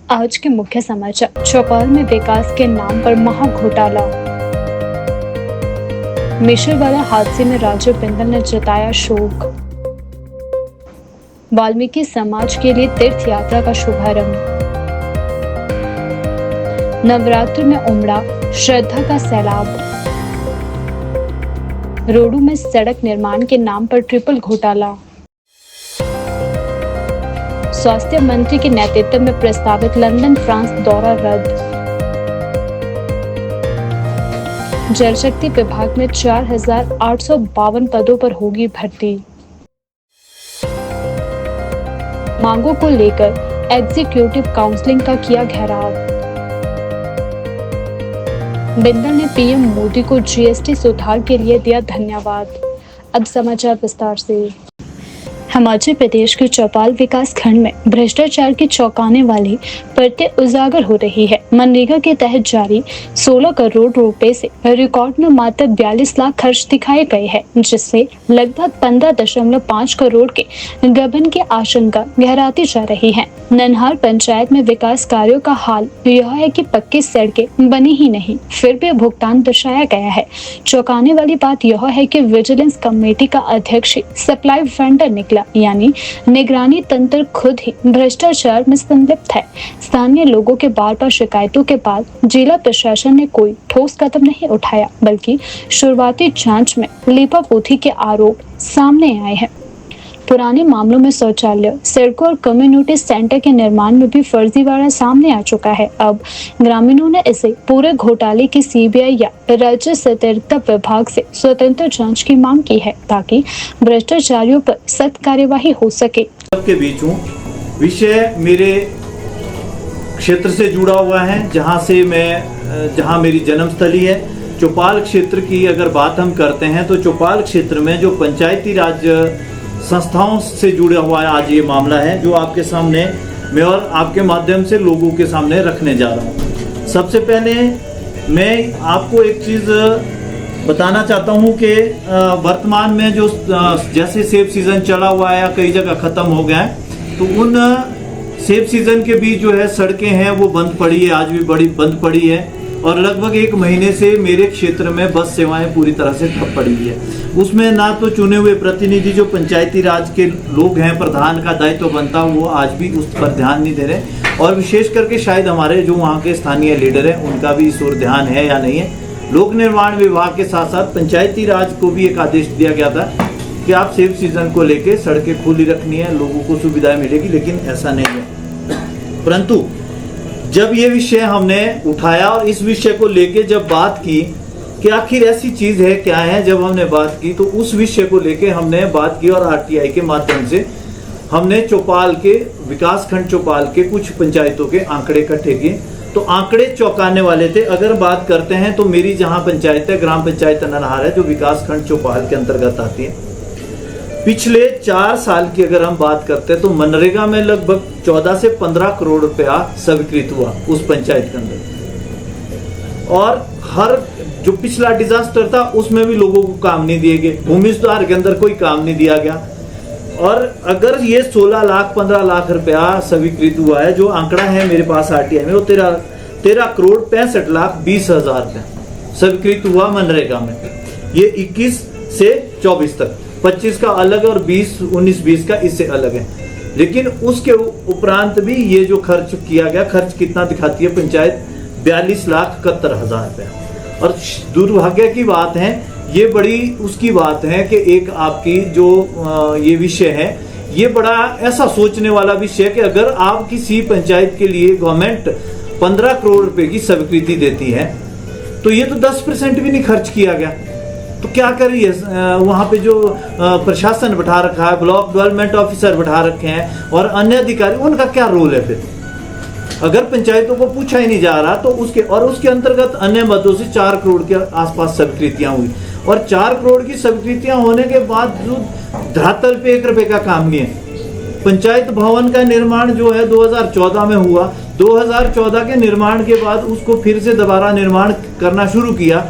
आज के मुख्य समाचार। चौपाल में विकास के नाम पर महाघोटाला। मिश्रवाला हादसे में राजू बिंदल ने जताया शोक। वाल्मीकि समाज के लिए तीर्थ यात्रा का शुभारंभ। नवरात्र में उमड़ा श्रद्धा का सैलाब। रोडू में सड़क निर्माण के नाम पर ट्रिपल घोटाला। स्वास्थ्य मंत्री के नेतृत्व में प्रस्तावित लंदन फ्रांस दौरा रद्द। जल शक्ति विभाग में 4,852 पदों पर होगी भर्ती। मांगों को लेकर एग्जीक्यूटिव काउंसलिंग का किया घेराव। बिंदल ने पीएम मोदी को जीएसटी सुधार के लिए दिया धन्यवाद। अब समाचार विस्तार से। हिमाचल प्रदेश के चौपाल विकास खंड में भ्रष्टाचार की चौंकाने वाली परतें उजागर हो रही है। मनरेगा के तहत जारी 16 करोड़ रुपए से रिकॉर्ड में मात्र 42 लाख खर्च दिखाए गए हैं, जिससे लगभग 15.5 करोड़ के गबन की आशंका गहराती जा रही है। ननहार पंचायत में विकास कार्यों का हाल यह है कि पक्की सड़कें बनी ही नहीं, फिर भी भुगतान दर्शाया गया है। चौंकाने वाली बात यह है कि विजिलेंस कमेटी का अध्यक्ष सप्लाई वेंडर निकला, यानी निगरानी तंत्र खुद ही भ्रष्टाचार में संलिप्त है। स्थानीय लोगों के बार बार शिकायतों के बाद जिला प्रशासन ने कोई ठोस कदम नहीं उठाया, बल्कि शुरुआती जांच में लीपापोती के आरोप सामने आए हैं। पुराने मामलों में शौचालय, सड़कों और कम्युनिटी सेंटर के निर्माण में भी फर्जीवाड़ा सामने आ चुका है। अब ग्रामीणों ने इसे पूरे घोटाले की सीबीआई या राज्य सतर्कता विभाग से स्वतंत्र जांच की मांग की है, ताकि भ्रष्टाचारियों पर सख्त कार्यवाही हो सके। सबके बीच हूँ। विषय मेरे क्षेत्र से जुड़ा हुआ है, जहाँ मेरी जन्मस्थली है। चौपाल क्षेत्र की अगर बात हम करते हैं तो चौपाल क्षेत्र में जो पंचायती राज संस्थाओं से जुड़ा हुआ है आज ये मामला है, जो आपके सामने मैं और आपके माध्यम से लोगों के सामने रखने जा रहा हूँ। सबसे पहले मैं आपको एक चीज़ बताना चाहता हूँ कि वर्तमान में जो जैसे सेब सीज़न चला हुआ है या कई जगह ख़त्म हो गया है, तो उन सेब सीज़न के बीच जो है सड़कें हैं वो बंद पड़ी है, आज भी बड़ी बंद पड़ी है। और लगभग 1 महीने से मेरे क्षेत्र में बस सेवाएं पूरी तरह से ठप पड़ी है। उसमें ना तो चुने हुए प्रतिनिधि जो पंचायती राज के लोग हैं, प्रधान का दायित्व बनता, वो आज भी उस पर ध्यान नहीं दे रहे। और विशेष करके शायद हमारे जो वहाँ के स्थानीय लीडर हैं उनका भी इस ओर ध्यान है या नहीं है। लोक निर्माण विभाग के साथ साथ पंचायती राज को भी एक आदेश दिया गया था कि आप सेब सीजन को लेकर सड़कें खुली रखनी है, लोगों को सुविधाएं मिलेगी, लेकिन ऐसा नहीं है। परंतु जब ये विषय हमने उठाया और इस विषय को लेके जब बात की कि आखिर ऐसी चीज है क्या है, जब हमने बात की तो उस विषय को लेके हमने बात की और आरटीआई के माध्यम से हमने चौपाल के विकास खंड चौपाल के कुछ पंचायतों के आंकड़े इकट्ठे किए। तो आंकड़े चौंकाने वाले थे। अगर बात करते हैं तो मेरी जहां पंचायत है, ग्राम पंचायत ननहार है, जो विकास खंड चौपाल के अंतर्गत आती है, पिछले 4 साल की अगर हम बात करते हैं तो मनरेगा में लगभग 14 से 15 करोड़ रुपया स्वीकृत हुआ उस पंचायत के अंदर। और हर जो पिछला डिजास्टर था उसमें भी लोगों को काम नहीं दिए गए, भूमि सुधार के अंदर कोई काम नहीं दिया गया। और अगर ये 16 लाख 15 लाख रुपया स्वीकृत हुआ है, जो आंकड़ा है मेरे पास आरटीआई में, वो 13 करोड़ 65 लाख 20 हजार रुपया स्वीकृत हुआ मनरेगा में। ये 21 से 24 तक, 25 का अलग है और 19-20 का इससे अलग है। लेकिन उसके उपरांत भी ये जो खर्च किया गया, खर्च कितना दिखाती है पंचायत? 42 लाख 71 हजार रुपया। और दुर्भाग्य की बात है, ये बड़ी उसकी बात है कि एक आपकी जो ये विषय है, ये बड़ा ऐसा सोचने वाला विषय है कि अगर आप किसी पंचायत के लिए गवर्नमेंट 15 करोड़ रुपए की स्वीकृति देती है तो ये तो 10% भी नहीं खर्च किया गया। तो क्या करिए, वहाँ पे जो प्रशासन बैठा रखा है, ब्लॉक डेवलपमेंट ऑफिसर बैठा रखे हैं और अन्य अधिकारी, उनका क्या रोल है फिर? अगर पंचायतों को पूछा ही नहीं जा रहा तो उसके अंतर्गत अन्य मदों से 4 करोड़ के आसपास स्वीकृतियां हुई। और 4 करोड़ की स्वीकृतियां होने के बाद जो धरातल पे 1 रुपए का काम नहीं है। पंचायत भवन का निर्माण जो है 2014 में हुआ, 2014 के निर्माण के बाद उसको फिर से दोबारा निर्माण करना शुरू किया।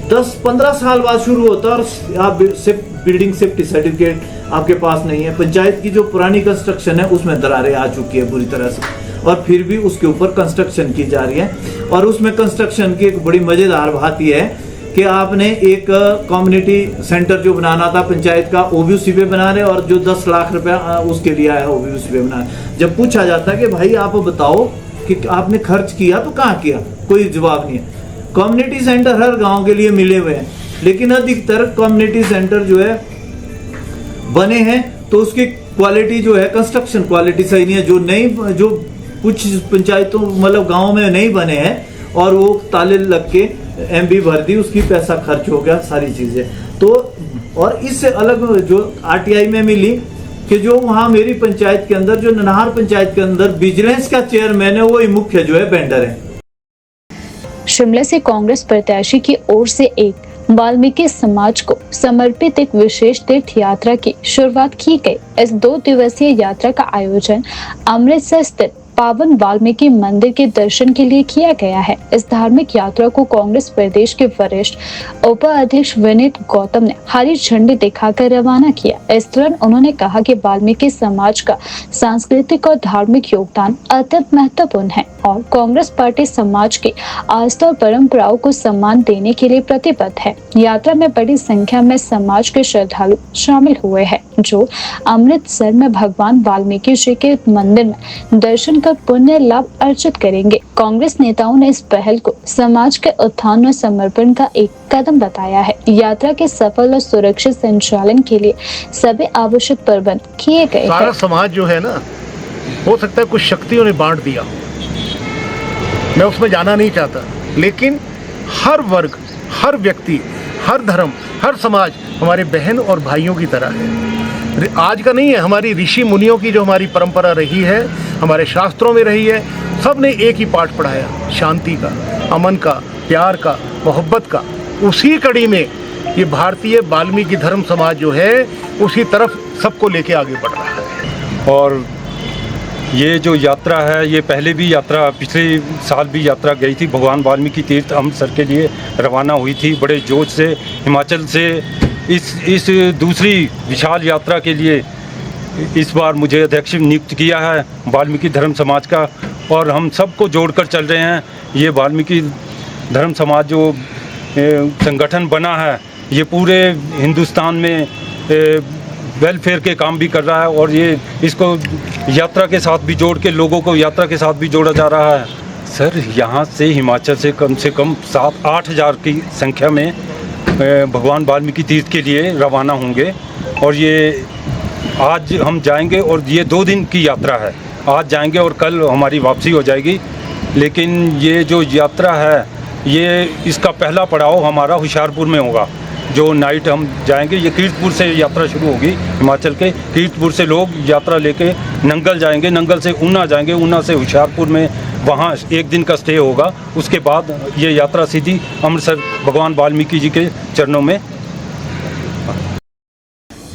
10-15 साल बाद शुरू होता और आप बिल्डिंग सेफ्टी सर्टिफिकेट आपके पास नहीं है। पंचायत की जो पुरानी कंस्ट्रक्शन है उसमें दरारें आ चुकी है पूरी तरह से। और फिर भी उसके ऊपर कंस्ट्रक्शन की जा रही है। और उसमें कंस्ट्रक्शन की एक बड़ी मजेदार बात यह है कि आपने एक कम्युनिटी सेंटर जो बनाना था पंचायत का, वो भी उसी पे बना रहे, और जो 10 लाख रुपया उसके लिए आया वो भी उसी पे बना रहे। जब पूछा जाता है कि भाई आप बताओ कि आपने खर्च किया तो कहाँ किया, कोई जवाब नहीं है। कम्युनिटी सेंटर हर गांव के लिए मिले हुए हैं, लेकिन अधिकतर कम्युनिटी सेंटर जो है बने हैं तो उसकी क्वालिटी जो है, कंस्ट्रक्शन क्वालिटी सही नहीं है। जो कुछ पंचायतों मतलब गाँव में नहीं बने हैं और वो ताले लग के MB भर दी, उसकी पैसा खर्च हो गया, सारी चीजें। तो और इससे अलग जो RTI में मिली कि जो वहां मेरी पंचायत के अंदर, जो ननहार पंचायत के अंदर विजिलेंस का चेयरमैन है, वही मुख्य जो है वेंडर है। शिमला से कांग्रेस प्रत्याशी की ओर से एक वाल्मीकि समाज को समर्पित एक विशेष तीर्थ यात्रा की शुरुआत की गई। इस 2 दिवसीय यात्रा का आयोजन अमृतसर स्थित पावन वाल्मीकि मंदिर के दर्शन के लिए किया गया है। इस धार्मिक यात्रा को कांग्रेस प्रदेश के वरिष्ठ उपाध्यक्ष विनीत गौतम ने हरी झंडी दिखाकर रवाना किया। इस दौरान उन्होंने कहा कि वाल्मीकि समाज का सांस्कृतिक और धार्मिक योगदान अत्यंत महत्वपूर्ण है और कांग्रेस पार्टी समाज की आस्था और परंपराओं को सम्मान देने के लिए प्रतिबद्ध है। यात्रा में बड़ी संख्या में समाज के श्रद्धालु शामिल हुए हैं, जो अमृतसर में भगवान वाल्मीकि जी के मंदिर में दर्शन कर पुण्य लाभ अर्जित करेंगे। कांग्रेस नेताओं ने इस पहल को समाज के उत्थान और समर्पण का एक कदम बताया है। यात्रा के सफल और सुरक्षित संचालन के लिए सभी आवश्यक प्रबंध किए गए हैं। सारा समाज जो है ना, हो सकता है कुछ शक्तियों ने बांट दिया, मैं उसमें जाना नहीं चाहता, लेकिन हर वर्ग, हर व्यक्ति, हर धर्म, हर समाज हमारे बहन और भाइयों की तरह है। आज का नहीं है, हमारी ऋषि मुनियों की जो हमारी परंपरा रही है, हमारे शास्त्रों में रही है, सब ने एक ही पाठ पढ़ाया, शांति का, अमन का, प्यार का, मोहब्बत का। उसी कड़ी में ये भारतीय वाल्मीकि धर्म समाज जो है उसी तरफ सबको लेके आगे बढ़ रहा है। और ये जो यात्रा है, ये पहले भी यात्रा, पिछले साल भी यात्रा गई थी, भगवान वाल्मीकि तीर्थ अमृतसर के लिए रवाना हुई थी बड़े जोश से। हिमाचल से इस दूसरी विशाल यात्रा के लिए इस बार मुझे अध्यक्ष नियुक्त किया है वाल्मीकि धर्म समाज का, और हम सबको जोड़कर चल रहे हैं। ये वाल्मीकि धर्म समाज जो संगठन बना है, ये पूरे हिंदुस्तान में वेलफेयर के काम भी कर रहा है, और ये इसको यात्रा के साथ भी जोड़ के, लोगों को यात्रा के साथ भी जोड़ा जा रहा है। सर, यहाँ से हिमाचल से कम 7-8 हज़ार की संख्या में भगवान वाल्मीकि तीर्थ के लिए रवाना होंगे, और ये आज हम जाएंगे, और ये 2 दिन की यात्रा है। आज जाएंगे और कल हमारी वापसी हो जाएगी। लेकिन ये जो यात्रा है, ये इसका पहला पड़ाव हमारा होशियारपुर में होगा। जो नाइट हम जाएंगे, ये कीर्तपुर से यात्रा शुरू होगी। हिमाचल के कीर्तपुर से लोग यात्रा लेके नंगल जाएंगे, नंगल से ऊना जाएंगे, ऊना से होशियारपुर में वहाँ 1 दिन का स्टे होगा। उसके बाद ये यात्रा सीधी अमृतसर भगवान वाल्मीकि जी के चरणों में।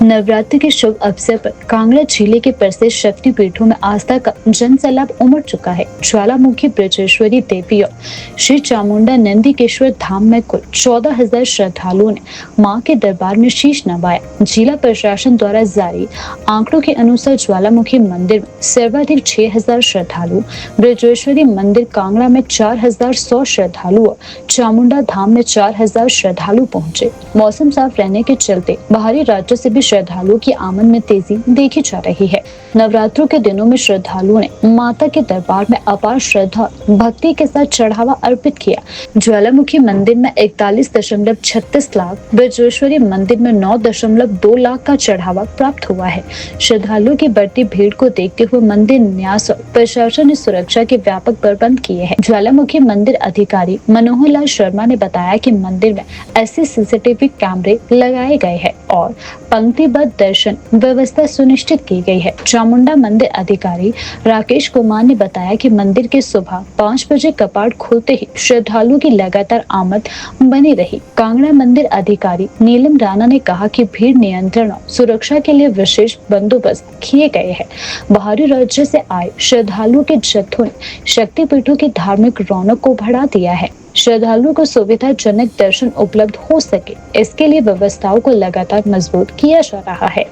नवरात्रि के शुभ अवसर पर कांगड़ा जिले के प्रसिद्ध शक्तिपीठों में आस्था का जनसैलाब उमड़ चुका है। ज्वालामुखी ब्रजेश्वरी देवी और श्री चामुंडा नंदीकेश्वर धाम में कुल 14,000 श्रद्धालुओं ने मां के दरबार में शीश नवाया। जिला प्रशासन द्वारा जारी आंकड़ों के अनुसार ज्वालामुखी मंदिर में सर्वाधिक 6,000 श्रद्धालु, ब्रजेश्वरी मंदिर कांगड़ा में 4,100 श्रद्धालु और चामुंडा धाम में 4,000 श्रद्धालु पहुंचे। मौसम साफ रहने के चलते बाहरी राज्यों से भी श्रद्धालुओं की आमद में तेजी देखी जा रही है। नवरात्रों के दिनों में श्रद्धालुओं ने माता के दरबार में अपार श्रद्धा और भक्ति के साथ चढ़ावा अर्पित किया। ज्वालामुखी मंदिर में 41.36 लाख, ब्रजेश्वरी मंदिर में 9.2 लाख का चढ़ावा प्राप्त हुआ है। श्रद्धालुओं की बढ़ती भीड़ को देखते हुए मंदिर न्यास और प्रशासन ने सुरक्षा के व्यापक प्रबंध किए हैं। ज्वालामुखी मंदिर अधिकारी मनोहर लाल शर्मा ने बताया कि मंदिर में ऐसे CCTV कैमरे लगाए गए हैं और पंक्तिबद्ध दर्शन व्यवस्था सुनिश्चित की गई है। चामुंडा मंदिर अधिकारी राकेश कुमार ने बताया कि मंदिर के सुबह 5 बजे कपाट खुलते ही श्रद्धालुओं की लगातार आमद बनी रही। कांगड़ा मंदिर अधिकारी नीलम राणा ने कहा कि भीड़ नियंत्रण और सुरक्षा के लिए विशेष बंदोबस्त किए गए हैं। बाहरी राज्य से आए श्रद्धालुओं के जत्थों ने शक्तिपीठों की धार्मिक रौनक को बढ़ा दिया है। श्रद्धालुओं को सुविधाजनक दर्शन उपलब्ध हो सके, इसके लिए व्यवस्थाओं को लगातार मजबूत किया जा रहा है।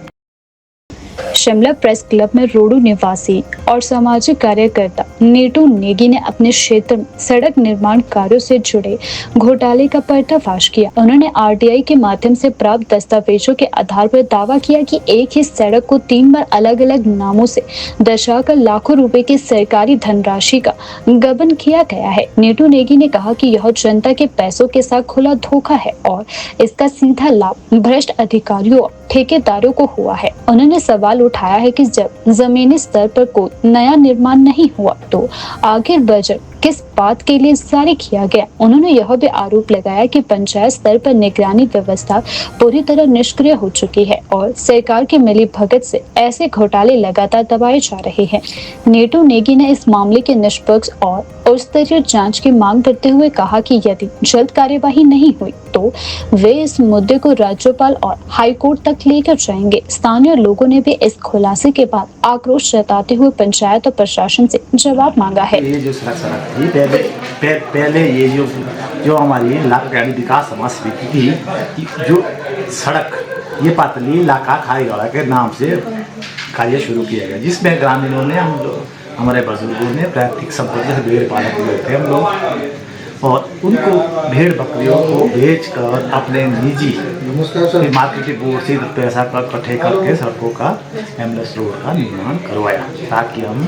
शिमला प्रेस क्लब में रोडू निवासी और सामाजिक कार्यकर्ता नीटू नेगी ने अपने क्षेत्र में सड़क निर्माण कार्यों से जुड़े घोटाले का पर्दाफाश किया। उन्होंने आरटीआई के माध्यम से प्राप्त दस्तावेजों के आधार पर दावा किया कि एक ही सड़क को 3 बार अलग अलग नामों से दर्शाकर लाखों रुपए की सरकारी धनराशि का गबन किया गया है। नीटू नेगी ने कहा कि यह जनता के पैसों के साथ खुला धोखा है और इसका सीधा लाभ भ्रष्ट अधिकारियों और ठेकेदारों को हुआ है। उन्होंने सवाल उठाया है कि जब जमीनी स्तर पर कोई नया निर्माण नहीं हुआ तो आखिर बजट किस बात के लिए जारी किया गया। उन्होंने यह भी आरोप लगाया कि पंचायत स्तर पर निगरानी व्यवस्था पूरी तरह निष्क्रिय हो चुकी है और सरकार की मिलीभगत से ऐसे घोटाले लगातार दबाए जा रहे हैं। नीटू नेगी ने इस मामले के निष्पक्ष और उच्चस्तरीय जांच की मांग करते हुए कहा कि यदि जल्द कार्यवाही नहीं हुई तो वे इस मुद्दे को राज्यपाल और हाईकोर्ट तक लेकर जाएंगे। स्थानीय लोगों ने भी इस खुलासे के बाद आक्रोश जताते हुए पंचायत और प्रशासन से जवाब मांगा है। ये जो सड़क थी पहले ये जो हमारी लाखगाड़ी विकास समाज समिति थी, जो सड़क ये पातली इलाका खाईगढ़ा के नाम से कार्य शुरू किया गया, जिसमें ग्रामीणों ने हमारे बुजुर्गों ने प्राकृतिक संपदा से भेड़ पालक हुए थे हम लोग, और उनको भेड़ बकरियों को बेचकर अपने निजी मार्केटिंग बोर्ड से पैसा इकट्ठे करके सड़कों का एम्बुलेंस रोड का निर्माण करवाया, ताकि हम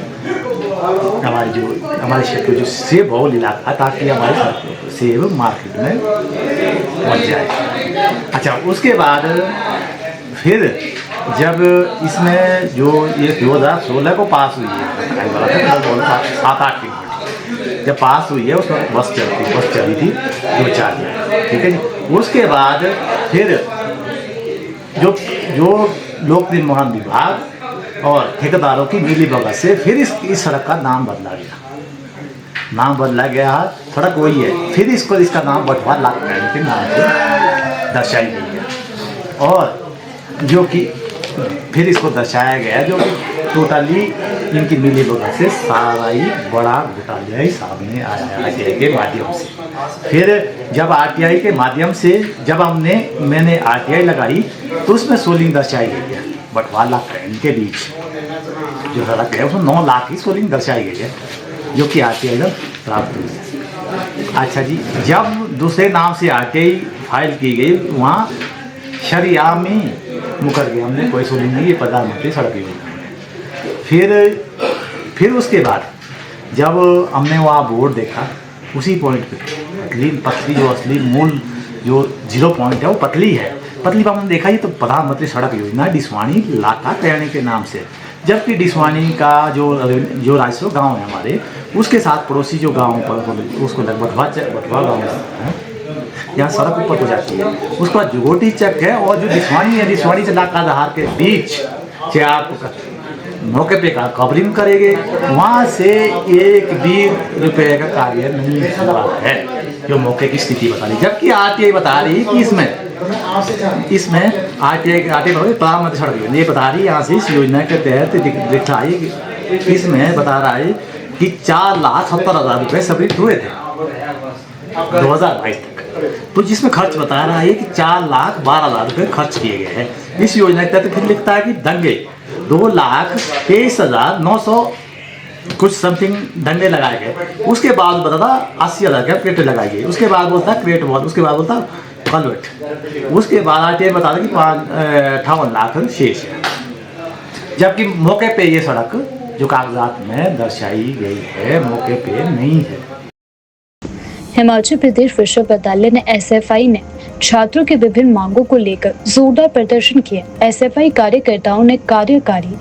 हमारे क्षेत्र जो सेब बहुल इलाका, ताकि हमारे सेब मार्केट में पहुँच जाए। अच्छा, उसके बाद फिर जब इसमें जो ये 2016 को पास हुई है 7-8 की, जब पास हुई है उसमें बस चली थी 2-4 दिन, ठीक है जी। उसके बाद फिर जो लोक निर्माण विभाग और ठेकेदारों की मिलीभगत से फिर इस सड़क का नाम बदला गया। सड़क वही है, फिर इसका नाम बटवा लाखगाड़ी के नाम से दर्शाई गई है, और जो कि फिर इसको दर्शाया गया जो टोटली इनकी मिलीभगत से सारा ही बड़ा घोटाला ही सामने आया आरटीआई के माध्यम से। फिर जब आरटीआई के माध्यम से मैंने आरटीआई लगाई तो उसमें सोलिंग दर्शाई गई है, बटवा लाखगाड़ी के बीच जो सड़क है उसमें 9 लाख की सोलिंग दर्शाई गई है, जो कि आरटीआई में प्राप्त हुई है। अच्छा जी, जब दूसरे नाम से आरटीआई फाइल की गई, वहाँ शरिया में मुकर गया, हमने कोई सोलिंग नहीं, ये प्रधानमंत्री सड़क योजना में। फिर उसके बाद जब हमने वहाँ बोर्ड देखा, उसी पॉइंट पे पतली जो असली मूल जो 0 पॉइंट है वो पतली है, पतली पर हमने देखा ये तो प्रधानमंत्री सड़क योजना डिसवाणी लाका कल्याणी के नाम से, जबकि डिसवाणी का जो राजस्व गांव है हमारे, उसके साथ पड़ोसी जो गाँव पर उसको बटवा गाँव है, यहाँ सड़क ऊपर को जाती है, उसके बाद जुगोटी चक है, और जो डिसवाणी है, डिसवाणी से लाका दहार के बीच से आप मौके पे का कवरिंग करेंगे, वहाँ से 1 भी रुपये का कार्य नहीं हुआ है, जो मौके की स्थिति बता रही। जबकि आरटीआई बता रही है कि इसमें आरटीआई प्रधानमंत्री सड़क योजना ये बता रही है, यहाँ से इस योजना के तहत दिखा है कि इसमें बता रहा है कि 4,70,000 रुपये सबमिट हुए थे 2022 तक, तो जिसमें खर्च बता रहा है कि 4,12,000 रुपये खर्च किए गए हैं इस योजना के तहत। फिर लिखता है कि दंगे 2,23,900 कुछ समथिंग डंडे लगाए गए, उसके बाद बताता 80,000 के क्रेट लगाई गई, उसके बाद बोलता क्रेट बॉल, उसके बाद बोलता कलवेट, उसके बाद आरटीआई बता कि 58 लाख शेष है, जबकि मौके पे ये सड़क जो कागजात में दर्शाई गई है मौके पे नहीं है। हिमाचल प्रदेश विश्वविद्यालय ने एसएफआई ने छात्रों की विभिन्न मांगों को लेकर जोरदार प्रदर्शन किया। एसएफआई कार्यकर्ताओं ने कार्यकारी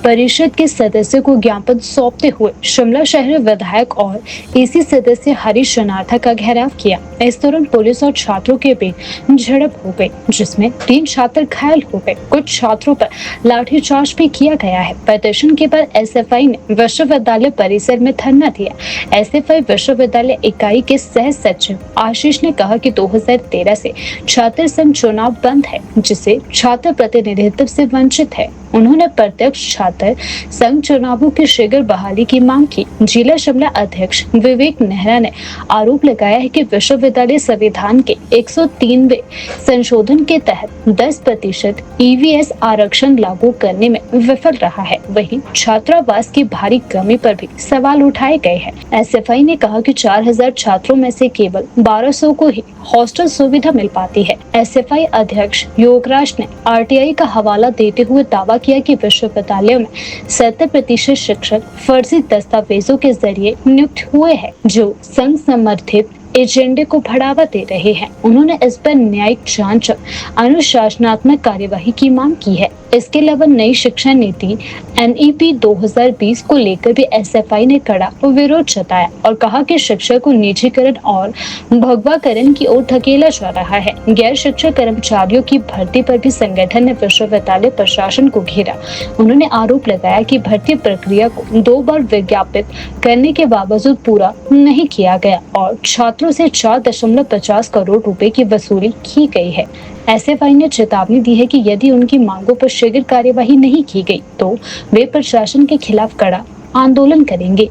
परिषद के सदस्य को ज्ञापन सौंपते हुए शिमला शहर विधायक और एसी सदस्य हरीश शनार्था का घेराव किया। इस दौरान पुलिस और छात्रों के बीच झड़प हो गई, जिसमें 3 छात्र घायल हो गए। कुछ छात्रों पर लाठीचार्ज भी किया गया है। प्रदर्शन के बाद एसएफआई ने विश्वविद्यालय परिसर में धरना दिया। एसएफआई विश्वविद्यालय इकाई के सह सचिव आशीष ने कहा कि 2013 से छात्र संघ चुनाव बंद है, जिसे छात्र प्रतिनिधित्व से वंचित है। उन्होंने प्रत्यक्ष छात्र संघ चुनावों की शीघ्र बहाली की मांग की। जिला शिमला अध्यक्ष विवेक नेहरा ने आरोप लगाया है कि विश्वविद्यालय संविधान के 103वें संशोधन के तहत 10% EVS आरक्षण लागू करने में विफल रहा है। वहीं छात्रावास की भारी कमी पर भी सवाल उठाए गए हैं। SFI ने कहा कि 4000 छात्रों में से केवल 1200 को ही हॉस्टल सुविधा मिल पाती है। SFI अध्यक्ष योगराज ने RTI का हवाला देते हुए दावा किया कि विश्वविद्यालयों में 70% शिक्षक फर्जी दस्तावेजों के जरिए नियुक्त हुए हैं, जो संघ समर्थित एजेंडे को बढ़ावा दे रहे हैं। उन्होंने इस पर न्यायिक जांच और अनुशासनात्मक कार्यवाही की मांग की है। इसके अलावा नई शिक्षा नीति NEP 2020 को लेकर भी SFI ने कड़ा विरोध जताया और कहा कि शिक्षा को निजीकरण और भगवाकरण की ओर धकेला जा रहा है। गैर शिक्षक कर्मचारियों की भर्ती पर भी संगठन ने विश्वविद्यालय प्रशासन को घेरा। उन्होंने आरोप लगाया कि भर्ती प्रक्रिया को 2 बार विज्ञापित करने के बावजूद पूरा नहीं किया गया और छात्रों से 4.50 करोड़ रुपए की वसूली की गई है। SFI ने चेतावनी दी है कि यदि उनकी मांगों पर शीघ्र कार्यवाही नहीं की गई तो वे प्रशासन के खिलाफ कड़ा आंदोलन करेंगे।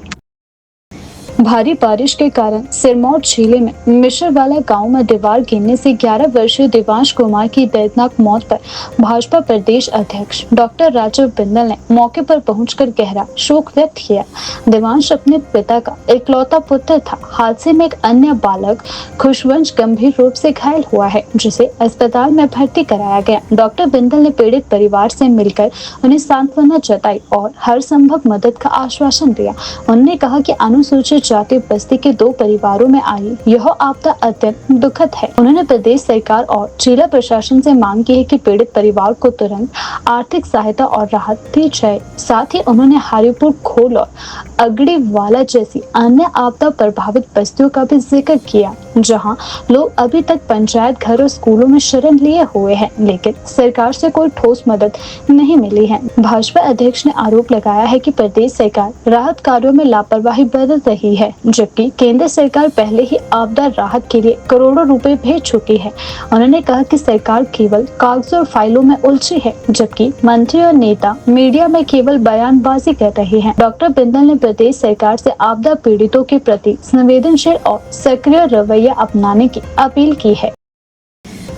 भारी बारिश के कारण सिरमौर जिले में मिश्रवाला गांव में दीवार गिरने से 11 वर्षीय देवांश कुमार की दर्दनाक मौत पर भाजपा प्रदेश अध्यक्ष डॉक्टर राजीव बिंदल ने मौके पर पहुंचकर गहरा शोक व्यक्त किया। देवांश अपने पिता का इकलौता पुत्र था। हादसे में एक अन्य बालक खुशवंश गंभीर रूप से घायल हुआ है, जिसे अस्पताल में भर्ती कराया गया। डॉक्टर बिंदल ने पीड़ित परिवार से मिलकर उन्हें सांत्वना जताई और हर संभव मदद का आश्वासन दिया। उन्होंने कहा कि अनुसूचित जाति बस्ती के 2 परिवारों में आई यह आपदा अत्यंत दुखद है। उन्होंने प्रदेश सरकार और जिला प्रशासन से मांग की है कि पीड़ित परिवार को तुरंत आर्थिक सहायता और राहत दी जाए। साथ ही उन्होंने हरिपुर, खोल और अगड़ीवाला जैसी अन्य आपदा प्रभावित बस्तियों का भी जिक्र किया, जहां लोग अभी तक पंचायत घर और स्कूलों में शरण लिए हुए हैं, लेकिन सरकार से कोई ठोस मदद नहीं मिली है। भाजपा अध्यक्ष ने आरोप लगाया है कि प्रदेश सरकार राहत कार्यों में लापरवाही बरत रही है, जबकि केंद्र सरकार पहले ही आपदा राहत के लिए करोड़ों रुपए भेज चुकी है। उन्होंने कहा कि सरकार केवल कागज और फाइलों में उलझी है, जबकि मंत्री और नेता मीडिया में केवल बयानबाजी कर रहे हैं। डॉक्टर बिंदल ने प्रदेश सरकार से आपदा पीड़ितों के प्रति संवेदनशील और सक्रिय रवैया अपनाने की अपील की है।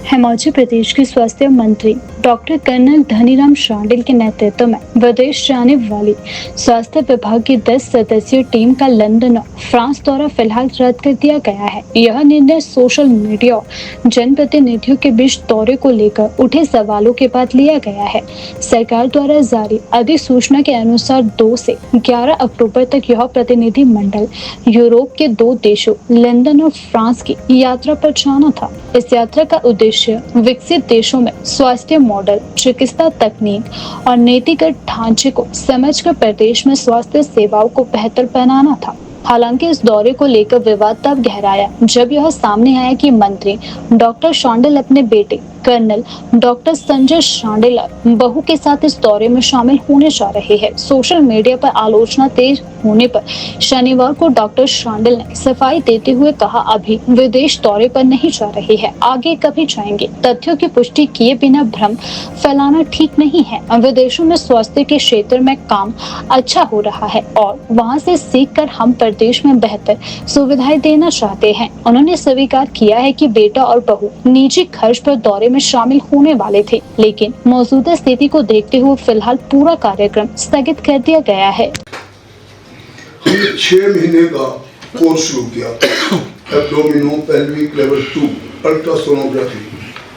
हिमाचल प्रदेश के स्वास्थ्य मंत्री डॉक्टर कर्नल धनीराम शांडिल के नेतृत्व में विदेश जाने वाली स्वास्थ्य विभाग की 10 सदस्यीय टीम का लंदन और फ्रांस दौरा फिलहाल रद्द कर दिया गया है। यह निर्णय सोशल मीडिया और जनप्रतिनिधियों के बीच दौरे को लेकर उठे सवालों के बाद लिया गया है। सरकार द्वारा जारी अधिसूचना के अनुसार 2 से 11 अक्टूबर तक यह प्रतिनिधि मंडल यूरोप के 2 देशों लंदन और फ्रांस की यात्रा पर जाना था। इस यात्रा का उद्देश्य विकसित देशों में स्वास्थ्य मॉडल, चिकित्सा तकनीक और नीतिगत ढांचे को समझकर प्रदेश में स्वास्थ्य सेवाओं को बेहतर बनाना था। हालांकि इस दौरे को लेकर विवाद तब गहराया जब यह सामने आया कि मंत्री डॉक्टर शांडिल अपने बेटे कर्नल डॉक्टर संजय शांडिल बहू के साथ इस दौरे में शामिल होने जा रहे हैं। सोशल मीडिया पर आलोचना तेज होने पर शनिवार को डॉक्टर शांडिल ने सफाई देते हुए कहा, अभी विदेश दौरे पर नहीं जा रहे हैं, आगे कभी जाएंगे। तथ्यों की पुष्टि किए बिना भ्रम फैलाना ठीक नहीं है। विदेशों में स्वास्थ्य के क्षेत्र में काम अच्छा हो रहा है और वहां से सीखकर हम प्रदेश में बेहतर सुविधाएं देना चाहते हैं। उन्होंने स्वीकार किया है कि बेटा और बहू निजी खर्च पर दौरे में शामिल होने वाले थे, लेकिन मौजूदा स्थिति को देखते हुए फिलहाल पूरा कार्यक्रम स्थगित कर दिया गया है। हमने 6 महीने का कोर्स शुरू किया, एब्डोमिनो पेल्विक लेवल 2 अल्ट्रासोनोग्राफी,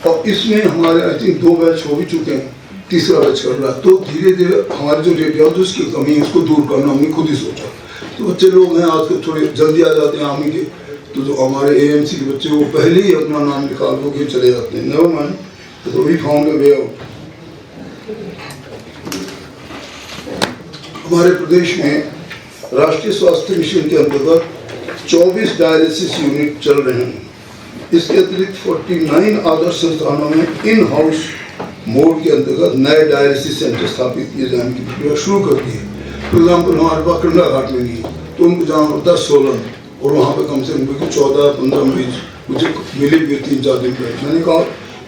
और इसमें हमारे आई थिंक 2 बैच हो भी चुके हैं, तीसरा बैच कर रहा है। तो धीरे धीरे हमारे जो रेडियोलॉजिस्ट की कमी है उसको दूर करना हमने खुद ही सोचा। तो बच्चे लोग हैं आजकल थोड़े जल्दी आ जाते हैं आर्मी के, तो जो हमारे AMC के बच्चे वो पहले ही अपना नाम निकाल के चले जाते हैं। नेवर माइंड, तो we found a way out. हमारे प्रदेश में राष्ट्रीय स्वास्थ्य मिशन के अंतर्गत 24 डायलिसिस यूनिट चल रहे हैं। इसके अतिरिक्त 49 आदर्श संस्थानों में इन हाउस मोड के अंतर्गत नए डायलिसिस सेंटर स्थापित किए जाने की प्रक्रिया शुरू कर दी है। फॉर एग्जाम्पल हमारे पास कंडा घाट में नहीं है, तो उनको जहाँ होता है सोलन, और वहाँ पे कम से कम 14-15 मरीज मुझे मिले हुए 3-4 दिन पहले। मैंने कहा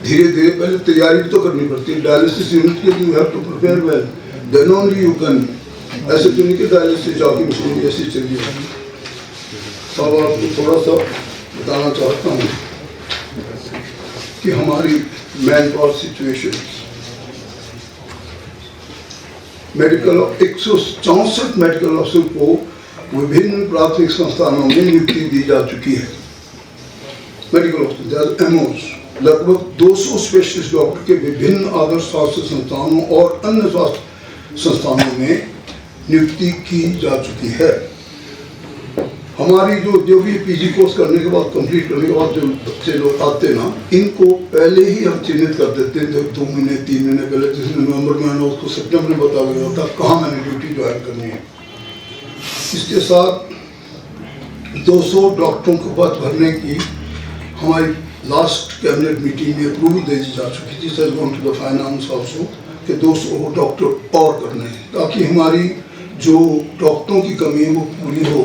धीरे धीरे पहले तैयारी तो करनी पड़ती है डायलिसिस यूनिट के लिए, you have to prepare well, then only you can. ऐसे तो नहीं कि डायलिसिस जाके मशीन ऐसी चली जाती। अब आपको थोड़ा सा बताना चाहता हूँ कि हमारी man power situation, medical 164 medical अफसर को विभिन्न प्राथमिक संस्थानों में नियुक्ति दी जा चुकी है। मेडिकल ऑफिसर एमओस लगभग 200 स्पेशलिस्ट डॉक्टर के विभिन्न आदर्श स्वास्थ्य संस्थानों और अन्य स्वास्थ्य संस्थानों में नियुक्ति की जा चुकी है। हमारी जो भी पीजी कोर्स करने के बाद, कंप्लीट करने के बाद जो बच्चे लोग आते ना, इनको पहले ही हम चिन्हित कर देते हैं 2 महीने 3 महीने पहले। जिस नवंबर में आना उसको सितंबर में बता गया होता कहाँ मैंने ड्यूटी ज्वाइन करनी है। इसके साथ 200 डॉक्टरों को पद भरने की हमारी लास्ट कैबिनेट मीटिंग में अप्रूवल दे दी जा चुकी थी। Sir gone to the finance also कि 200 डॉक्टर और करने हैं ताकि हमारी जो डॉक्टरों की कमी है वो पूरी हो।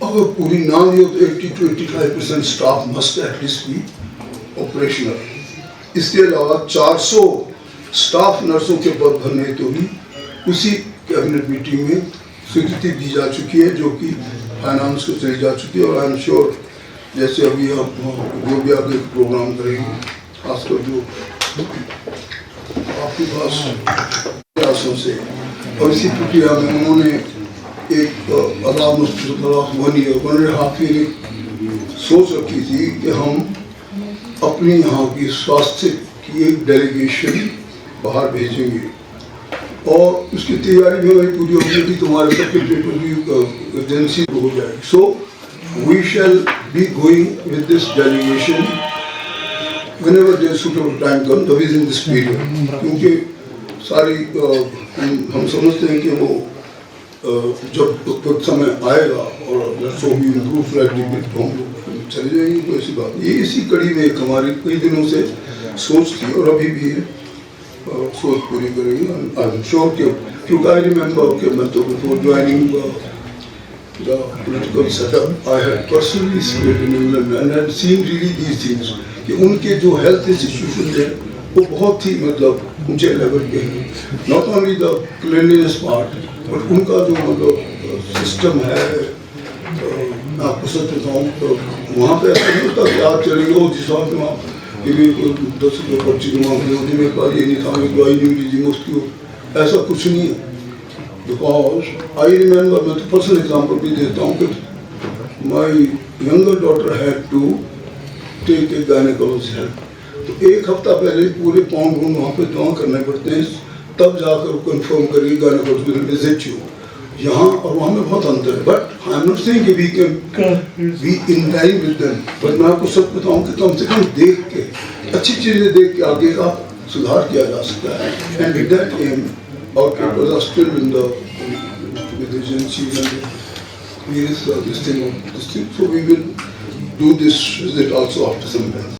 अगर पूरी ना भी हो तो 80 to 85% staff must at least be operational. इसके अलावा 400 स्टाफ नर्सों के पद भरने तो भी उसी कैबिनेट मीटिंग में स्वीकृति दी जा चुकी है, जो कि फाइनेंस को चली जा चुकी है। और आई एम श्योर जैसे अभी आप जो भी आगे प्रोग्राम करेंगे, खासकर जो आपके पास प्रयासों से, और इसी प्रक्रिया में उन्होंने एक ऑलमोस्ट 1.5 ईयर सोच रखी थी कि हम अपनी यहाँ की स्वास्थ्य की एक डेलीगेशन बाहर भेजेंगे और उसकी तैयारी भी हमारी पूरी होगी कि तुम्हारे सबके पेपर की एजेंसी हो जाएगी। So we shall be going with this delegation whenever there is suitable time comes, that is in this period, क्योंकि सारी हम समझते हैं कि वो जब कुछ समय आएगा और सो भी इम्प्रूव फ्लैट तो हम लोग चले जाएंगे। तो ऐसी बात ये इसी कड़ी में एक हमारी कई दिनों से सोच थी और अभी भी है, सोच पूरी करेंगे। आई एम श्योर कि आई रिमेंबर कि मैं तो before joining the political setup, I had personally stayed in England and had seen really these things कि उनके जो हेल्थ इंस्टीट्यूशन है वो बहुत ही मतलब ऊंचे लेवल पे हैं। Not only the cleanliness part but उनका जो मतलब सिस्टम है, मैं आपको सच बताऊँ तो वहाँ पे ऐसा नहीं होता कि आप चले गए जिस वक्त में आप ये भी 10 रुपये पर्ची जमा कर होती मेरे पास ये नहीं था, मैं दवाई नहीं लीजिए मुफ्ती, ऐसा कुछ नहीं है। Because I remember, मैं तो पर्सनल एग्जाम्पल भी देता हूँ कि my younger daughter had to take a gynecologist help, तो एक हफ्ता पहले पूरे पाउंड वहाँ पे जमा करने पड़ते हैं, तब जाकर वो कंफर्म करिए gynecologist will visit you। यहाँ और वहाँ में बहुत अंतर है, but I am not saying कि we can be in line with them, but मैं आपको सब बताऊँ कि कम से कम देख के अच्छी चीज़ें देख के आगे का सुधार किया जा सकता है। And with that um our papers are still in the with the agencies and this thing. So we will do this visit also after some time.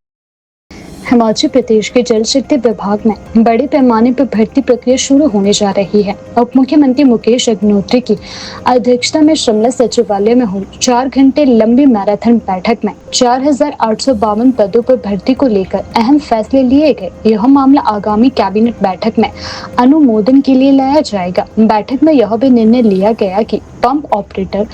Himachal Pradesh के जल शक्ति विभाग में बड़े पैमाने पर भर्ती प्रक्रिया शुरू होने जा रही है। उप मुख्यमंत्री मुकेश अग्निहोत्री की अध्यक्षता में शिमला सचिवालय में हुई 4 घंटे लंबी मैराथन बैठक में 4,852 पदों पर भर्ती को लेकर अहम फैसले लिए गए। यह मामला आगामी कैबिनेट बैठक में अनुमोदन के लिए लाया जाएगा। बैठक में यह भी निर्णय लिया गया कि pump operator,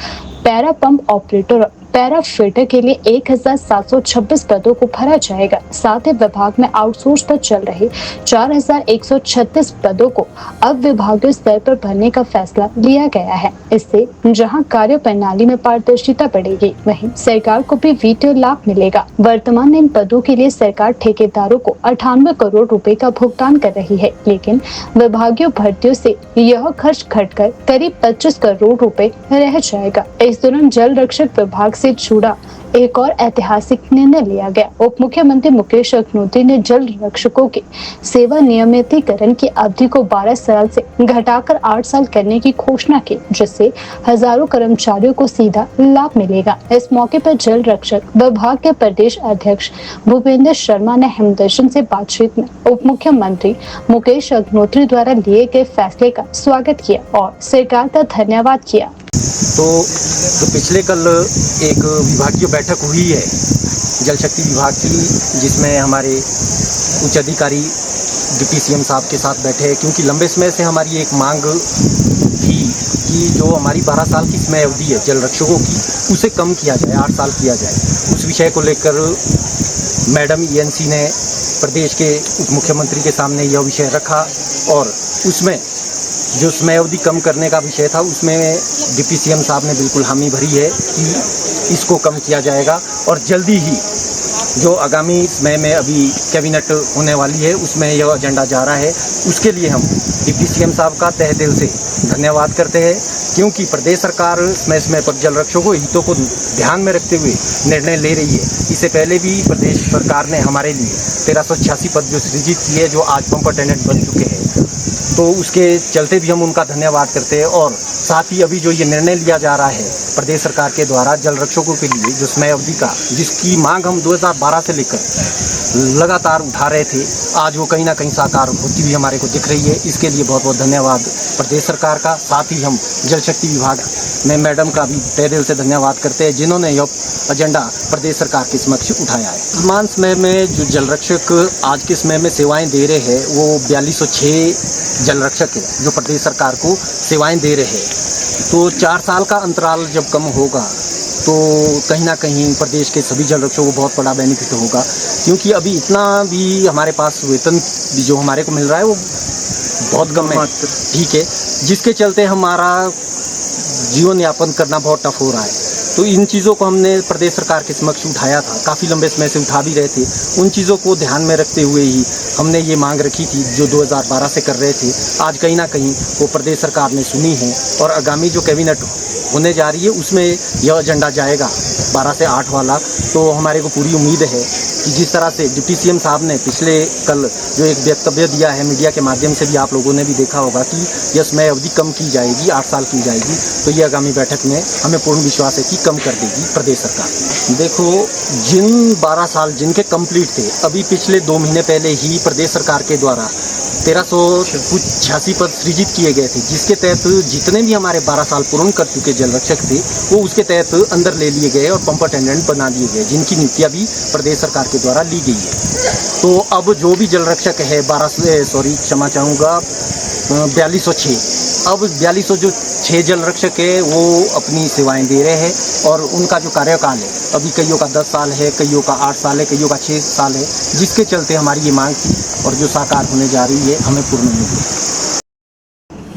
para pump operator, para fitter के लिए 1,726 पदों को भरा जाएगा। साथ ही विभाग में आउटसोर्स पर चल रहे 4,136 पदों को अब विभागीय स्तर पर भरने का फैसला लिया गया है। इससे जहां कार्य प्रणाली में पारदर्शिता बढ़ेगी, वहीं सरकार को भी वित्तीय लाभ मिलेगा। वर्तमान में इन पदों के लिए सरकार ठेकेदारों को 98 करोड़ रुपए का भुगतान कर रही है, लेकिन विभागीय भर्तियों से यह खर्च घटकर करीब 25 करोड़ रुपए रह जाएगा। इस दौरान जल रक्षक विभाग से जुड़ा एक और ऐतिहासिक निर्णय लिया गया। उप मुख्यमंत्री मुकेश अग्निहोत्री ने जल रक्षकों के सेवा नियमितीकरण की अवधि को 12 साल से घटाकर 8 साल करने की घोषणा की, जिससे हजारों कर्मचारियों को सीधा लाभ मिलेगा। इस मौके पर जल रक्षक विभाग के प्रदेश अध्यक्ष भूपेंद्र शर्मा ने हिमदर्शन से बातचीत में उप मुख्यमंत्री मुकेश अग्निहोत्री द्वारा लिए गए फैसले का स्वागत किया और सरकार का धन्यवाद किया। तो जो पिछले कल एक विभागीय बैठक हुई है जल शक्ति विभाग की, जिसमें हमारे उच्च अधिकारी डिप्टी सीएम साहब के साथ बैठे हैं, क्योंकि लंबे समय से हमारी एक मांग थी कि जो हमारी 12 साल की समय अवधि है जल रक्षकों की, उसे कम किया जाए, 8 साल किया जाए। उस विषय को लेकर मैडम ENC ने प्रदेश के उप मुख्यमंत्री के सामने यह विषय रखा और उसमें जो समय अवधि कम करने का विषय था उसमें डिप्टी सीएम साहब ने बिल्कुल हामी भरी है कि इसको कम किया जाएगा और जल्दी ही जो आगामी समय में अभी कैबिनेट होने वाली है उसमें यह एजेंडा जा रहा है। उसके लिए हम डिप्टी सीएम साहब का तहे दिल से धन्यवाद करते हैं, क्योंकि प्रदेश सरकार समय समय पर जल रक्षकों हितों को ध्यान में रखते हुए निर्णय ले रही है। इससे पहले भी प्रदेश सरकार ने हमारे लिए 1386 पद जो सृजित किए, जो आज पंप अटेंडेंट बन चुके हैं, तो उसके चलते भी हम उनका धन्यवाद करते हैं। और साथ ही अभी जो ये निर्णय लिया जा रहा है प्रदेश सरकार के द्वारा जल रक्षकों के लिए जो समय अवधि का, जिसकी मांग हम 2012 से लेकर लगातार उठा रहे थे, आज वो कहीं ना कहीं साकार होती हुई हमारे को दिख रही है। इसके लिए बहुत बहुत धन्यवाद प्रदेश सरकार का। साथ ही हम जल शक्ति विभाग में मैडम का भी तहे दिल से धन्यवाद करते हैं, जिन्होंने यह एजेंडा प्रदेश सरकार के समक्ष उठाया है। वर्तमान समय में जो जल रक्षक आज के समय में सेवाएं दे रहे हैं वो 4206 जल रक्षक है जो प्रदेश सरकार को सेवाएं दे रहे हैं। तो 4 साल का अंतराल जब कम होगा तो कहीं ना कहीं प्रदेश के सभी जल रक्षकों को बहुत बड़ा बेनिफिट होगा, क्योंकि अभी इतना भी हमारे पास वेतन भी जो हमारे को मिल रहा है वो बहुत कम है, ठीक है, जिसके चलते हमारा जीवन यापन करना बहुत टफ हो रहा है। तो इन चीज़ों को हमने प्रदेश सरकार के समक्ष उठाया था, काफ़ी लंबे समय से उठा भी रहे थे। उन चीज़ों को ध्यान में रखते हुए ही हमने ये मांग रखी थी जो 2012 से कर रहे थे। आज कहीं ना कहीं वो प्रदेश सरकार ने सुनी है और आगामी जो कैबिनेट होने जा रही है उसमें यह एजेंडा जाएगा 12 से 8 वाला। तो हमारे को पूरी उम्मीद है कि जिस तरह से डिप्टी सीएम साहब ने पिछले कल जो एक वक्तव्य दिया है, मीडिया के माध्यम से भी आप लोगों ने भी देखा होगा कि यह समय अवधि कम की जाएगी, 8 साल की जाएगी। तो ये आगामी बैठक में हमें पूर्ण विश्वास है कि कम कर देगी प्रदेश सरकार। देखो, जिन 12 साल जिनके कंप्लीट थे, अभी पिछले 2 महीने पहले ही प्रदेश सरकार के द्वारा 1386 पद सृजित किए गए थे, जिसके तहत जितने भी हमारे 12 साल पूर्ण कर चुके जल रक्षक थे वो उसके तहत अंदर ले लिए गए और पंप अटेंडेंट बना दिए गए, जिनकी नियुक्तियां भी प्रदेश सरकार के द्वारा ली गई है। तो अब जो भी जल रक्षक है 4206, अब 4206 जल रक्षक है वो अपनी सेवाएं दे रहे हैं और उनका जो कार्यकाल है अभी कईयों का 10 साल है, कईयों का 8 साल है, कईयों का 6 साल है, जिसके चलते हमारी ये मांग थी और जो साकार होने जा रही है हमें पूर्ण उम्मीद है।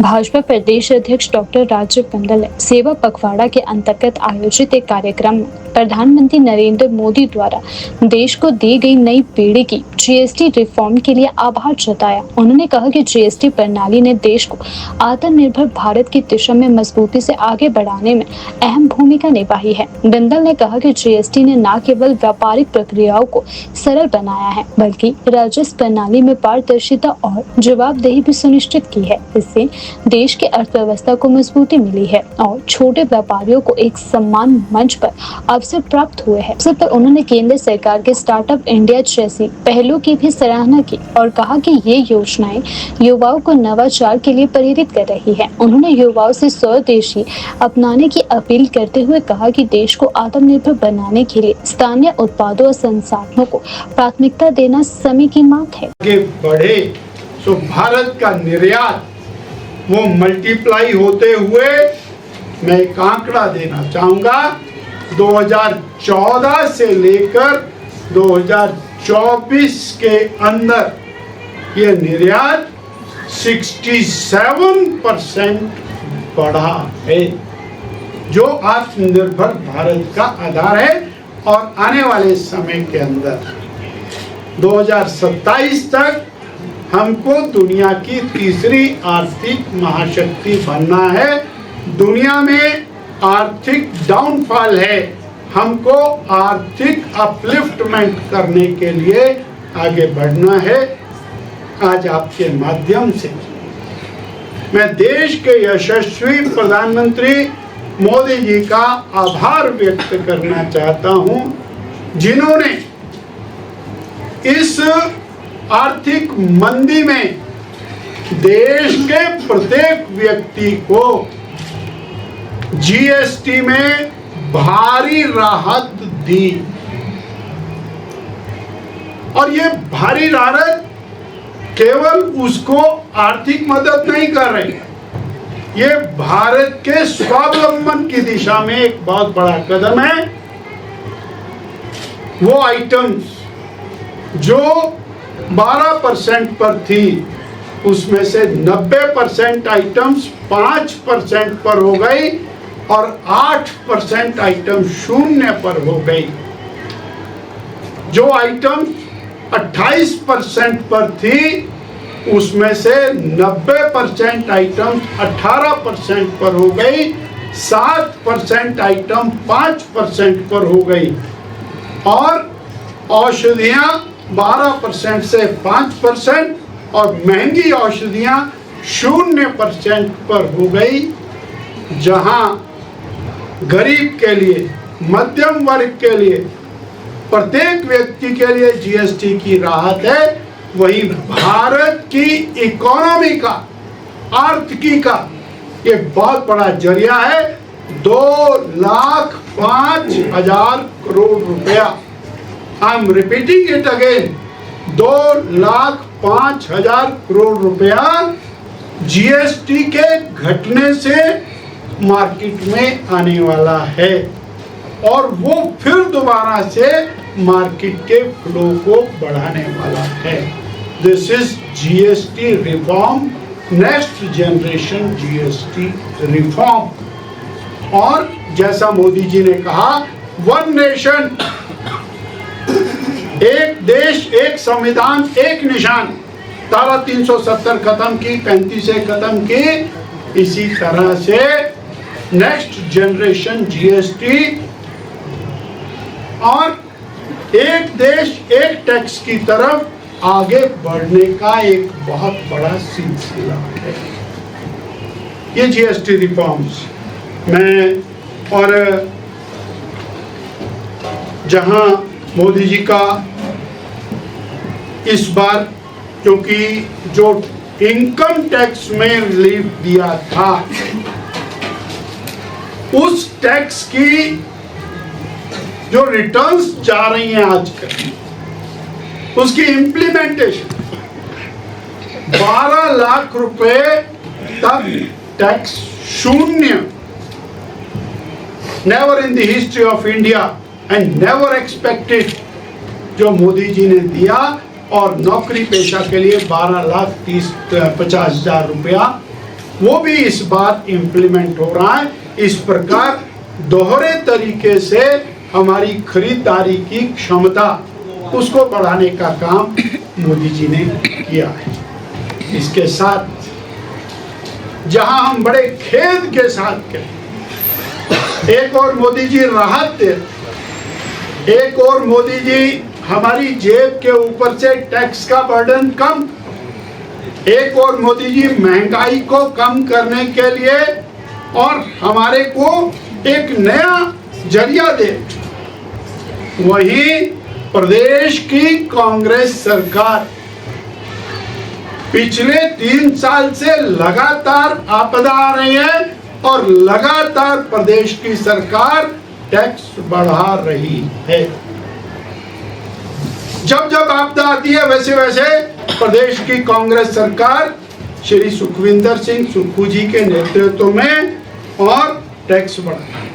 भाजपा प्रदेश अध्यक्ष डॉक्टर राजीव बिंदल ने सेवा पखवाड़ा के अंतर्गत आयोजित एक कार्यक्रम में प्रधानमंत्री नरेंद्र मोदी द्वारा देश को दी गई नई पीढ़ी की जीएसटी रिफॉर्म के लिए आभार जताया। उन्होंने कहा कि जीएसटी प्रणाली ने देश को आत्मनिर्भर भारत की दिशा में मजबूती से आगे बढ़ाने में अहम भूमिका निभाई है। बिंदल ने कहा कि जीएसटी ने न केवल व्यापारिक प्रक्रियाओं को सरल बनाया है बल्कि राजस्व प्रणाली में पारदर्शिता और जवाबदेही भी सुनिश्चित की है। इससे देश की अर्थव्यवस्था को मजबूती मिली है और छोटे व्यापारियों को एक सम्मान मंच पर अवसर प्राप्त हुए हैं। अवसर पर उन्होंने केंद्र सरकार के स्टार्टअप इंडिया जैसी पहलों की भी सराहना की और कहा कि ये योजनाएं युवाओं को नवाचार के लिए प्रेरित कर रही है। उन्होंने युवाओं से स्वदेशी अपनाने की अपील करते हुए कहा कि देश को आत्मनिर्भर बनाने के लिए स्थानीय उत्पादों और संसाधनों को प्राथमिकता देना समय की मांग है। आगे बढ़े तो भारत का निर्यात वो मल्टीप्लाई होते हुए, मैं एक आंकड़ा देना चाहूँगा, 2014 से लेकर 2024 के अंदर ये निर्यात 67% बढ़ा है, जो आत्मनिर्भर भारत का आधार है। और आने वाले समय के अंदर 2027 तक हमको दुनिया की तीसरी आर्थिक महाशक्ति बनना है। दुनिया में आर्थिक डाउनफॉल है, हमको आर्थिक अपलिफ्टमेंट करने के लिए आगे बढ़ना है। आज आपके माध्यम से मैं देश के यशस्वी प्रधानमंत्री मोदी जी का आभार व्यक्त करना चाहता हूं, जिन्होंने इस आर्थिक मंदी में देश के प्रत्येक व्यक्ति को जीएसटी में भारी राहत दी। और ये भारी राहत केवल उसको आर्थिक मदद नहीं कर रही, ये भारत के स्वावलंबन की दिशा में एक बहुत बड़ा कदम है। वो आइटम्स जो 12% पर थी, उसमें से 90% आइटम्स 5% पर हो गई और 8% आइटम 0 पर हो गई। जो आइटम 28% पर थी, उसमें से 90% आइटम 18% पर हो गई, 7% आइटम 5% पर हो गई और औषधियां 12% से 5% और महंगी औषधियां 0% पर हो गई। जहां गरीब के लिए, मध्यम वर्ग के लिए, प्रत्येक व्यक्ति के लिए जीएसटी की राहत है, वही भारत की इकोनॉमी का, आर्थिकी का ये बहुत बड़ा जरिया है। 2,05,000 करोड़ रुपया, I am repeating it again, 2,05,000 crore रुपया जीएसटी के घटने से मार्केट में आने वाला है और वो फिर दोबारा से मार्केट के फ्लो को बढ़ाने वाला है। This is GST reform, next generation GST reform. और जैसा मोदी जी ने कहा, वन नेशन, एक देश, एक संविधान, एक निशान, धारा 370 खत्म की, 35 खत्म की। इसी तरह से नेक्स्ट जनरेशन जीएसटी और एक देश एक टैक्स की तरफ आगे बढ़ने का एक बहुत बड़ा सिलसिला है ये जीएसटी रिफॉर्म्स में। और जहां मोदी जी का इस बार, क्योंकि जो इनकम टैक्स में रिलीफ दिया था, उस टैक्स की जो रिटर्न्स जा रही हैं आजकल, उसकी इम्प्लीमेंटेशन 12 लाख रुपए तक टैक्स शून्य, never in the history of India and never expected, जो मोदी जी ने दिया। और नौकरी पेशा के लिए 12,50,000 रुपया, वो भी इस बार इम्प्लीमेंट हो रहा है। इस प्रकार दोहरे तरीके से हमारी खरीदारी की क्षमता, उसको बढ़ाने का काम मोदी जी ने किया है। इसके साथ जहां हम बड़े खेद के साथ कहें, एक और मोदी जी राहत दे, एक और मोदी जी हमारी जेब के ऊपर से टैक्स का बर्डन कम, एक और मोदी जी महंगाई को कम करने के लिए और हमारे को एक नया जरिया दे। वहीं प्रदेश की कांग्रेस सरकार पिछले 3 साल से लगातार आपदा आ रही है और लगातार प्रदेश की सरकार टैक्स बढ़ा रही है। जब जब आपदा आती है, वैसे वैसे प्रदेश की कांग्रेस सरकार श्री सुखविंदर सिंह सुक्खू जी के नेतृत्व में और टैक्स बढ़ाती है।